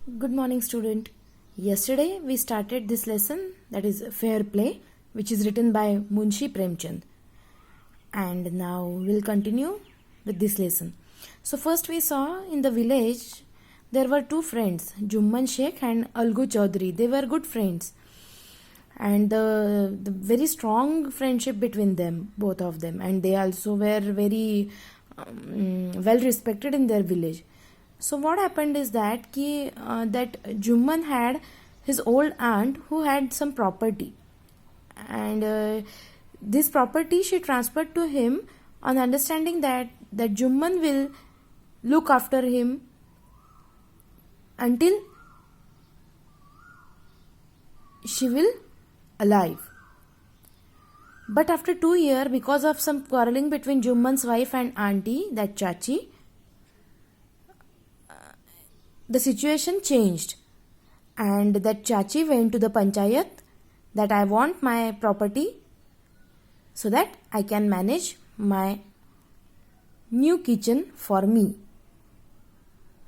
Good morning, student. Yesterday we started this lesson, that is Fair Play, which is written by Munshi Premchand. And now we'll continue with this lesson. So, first we saw in the village there were two friends, Jumman Sheikh and Algu Chaudhary. They were good friends, and the very strong friendship between them, both of them, and they also were very well respected in their village. So what happened is that that Jumman had his old aunt who had some property, and this property she transferred to him on understanding that Jumman will look after him until she will alive. But after 2 years, because of some quarreling between Jumman's wife and auntie, that Chachi, the situation changed, and that Chachi went to the panchayat that I want my property so that I can manage my new kitchen for me.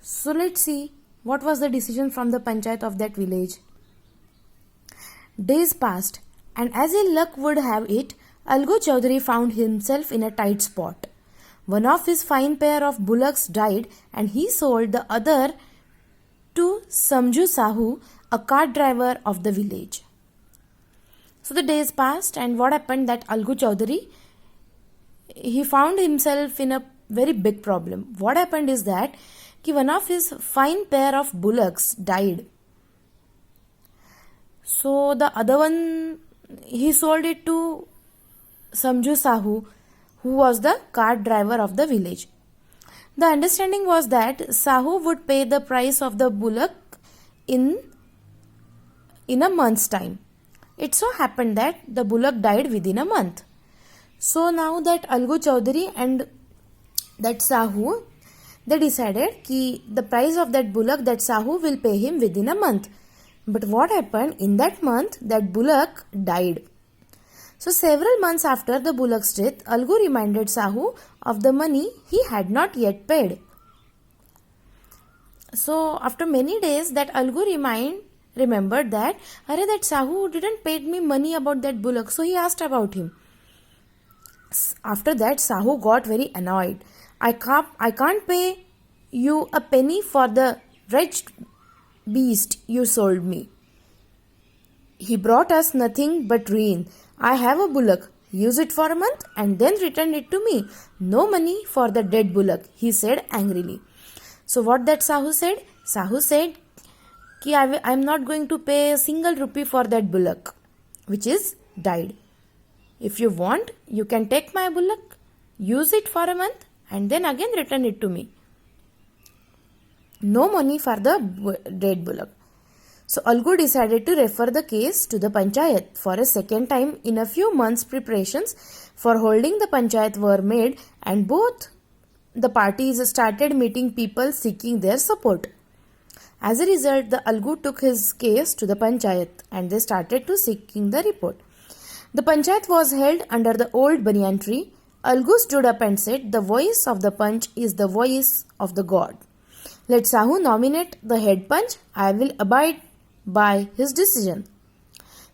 So let's see what was the decision from the panchayat of that village. Days passed, and as ill luck would have it, Algu Chaudhary found himself in a tight spot. One of his fine pair of bullocks died, and he sold the other to Samju Sahu, a cart driver of the village. So the days passed, and what happened that Algu Chaudhary, he found himself in a very big problem. What happened is that one of his fine pair of bullocks died. So the other one, he sold it to Samju Sahu, who was the cart driver of the village. The understanding was that Sahu would pay the price of the bullock in a month's time. It so happened that the bullock died within a month. So now that Algu Chaudhary and that Sahu, they decided that the price of that bullock that Sahu will pay him within a month. But what happened in that month, that bullock died. So several months after the bullock's death, Algu reminded Sahu of the money he had not yet paid. So after many days, that Algu remembered that Sahu didn't pay me money about that bullock. So he asked about him. After that, Sahu got very annoyed. I can't pay you a penny for the wretched beast you sold me. He brought us nothing but ruin. I have a bullock. Use it for a month and then return it to me. No money for the dead bullock, he said angrily. So what that Sahu said? Sahu said, I am not going to pay a single rupee for that bullock, which is died. If you want, you can take my bullock, use it for a month and then again return it to me. No money for the dead bullock. So Algu decided to refer the case to the panchayat. For a second time in a few months, preparations for holding the panchayat were made, and both the parties started meeting people seeking their support. As a result, the Algu took his case to the panchayat and they started to seeking the report. The panchayat was held under the old banyan tree. Algu stood up and said, "The voice of the panch is the voice of the god. Let Sahu nominate the head panch. I will abide by his decision."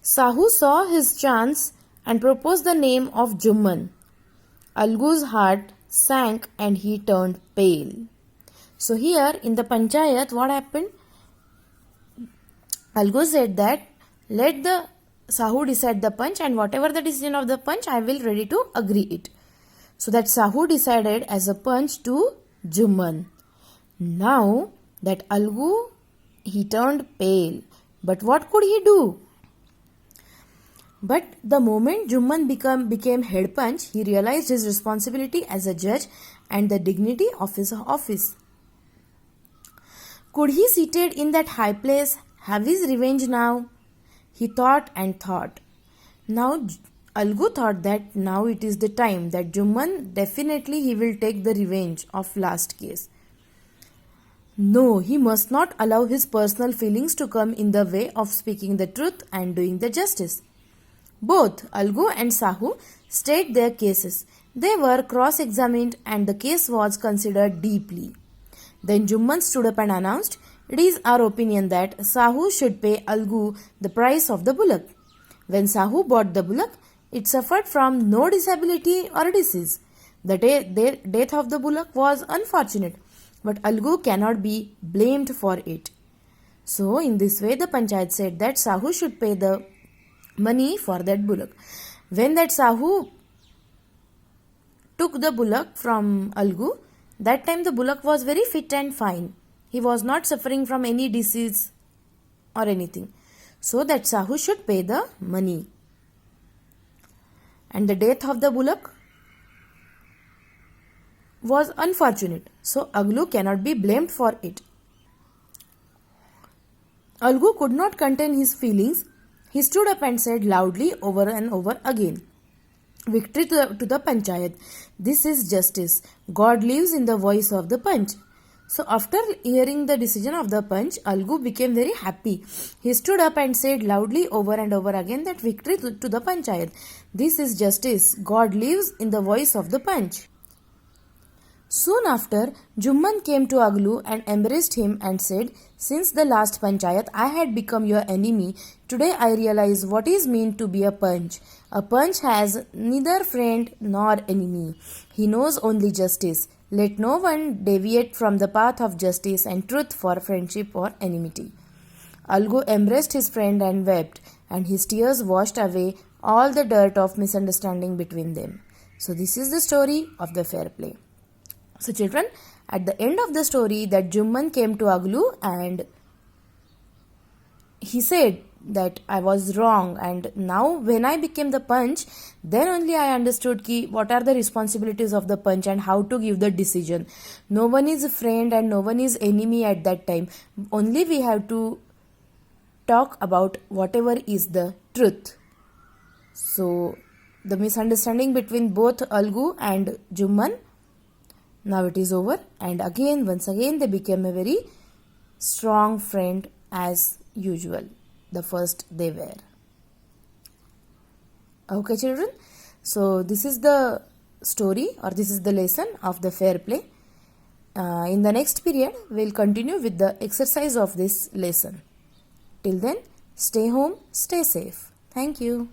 Sahu saw his chance and proposed the name of Jumman. Algu's heart sank and he turned pale. So here in the panchayat, what happened? Algu said that let the Sahu decide the panch, and whatever the decision of the panch, I will ready to agree it. So that Sahu decided as a panch to Jumman. Now that Algu, he turned pale. But what could he do? But the moment Jumman became head panch, he realized his responsibility as a judge and the dignity of his office. Could he, seated in that high place, have his revenge now? He thought and thought. Now Algu thought that now it is the time that Jumman definitely he will take the revenge of last case. No, he must not allow his personal feelings to come in the way of speaking the truth and doing the justice. Both Algu and Sahu state their cases. They were cross-examined and the case was considered deeply. Then Jumman stood up and announced, It is our opinion that Sahu should pay Algu the price of the bullock. When Sahu bought the bullock, it suffered from no disability or disease. The death of the bullock was unfortunate, but Algu cannot be blamed for it. So, in this way, the Panchayat said that Sahu should pay the money for that bullock. When that Sahu took the bullock from Algu, that time the bullock was very fit and fine. He was not suffering from any disease or anything. So that Sahu should pay the money. And the death of the bullock was unfortunate. So Algu cannot be blamed for it. Algu could not contain his feelings. He stood up and said loudly over and over again, "Victory to the Panchayat. This is justice. God lives in the voice of the Panch." So after hearing the decision of the Panch, Algu became very happy. He stood up and said loudly over and over again that victory to the Panchayat. This is justice. God lives in the voice of the Panch. Soon after, Jumman came to Aglu and embraced him and said, "Since the last Panchayat I had become your enemy, today I realize what is meant to be a Panch. A Panch has neither friend nor enemy. He knows only justice. Let no one deviate from the path of justice and truth for friendship or enmity." Algu embraced his friend and wept, and his tears washed away all the dirt of misunderstanding between them. So this is the story of the fair play. So children, at the end of the story, that Jumman came to Aglu and he said that I was wrong, and now when I became the Panch, then only I understood what are the responsibilities of the Panch and how to give the decision. No one is a friend and no one is enemy at that time. Only we have to talk about whatever is the truth. So the misunderstanding between both Algu and Jumman, now it is over, and once again they became a very strong friend as usual, the first they were. Okay children, so this is the story or this is the lesson of the fair play. In the next period, we will continue with the exercise of this lesson. Till then, stay home, stay safe. Thank you.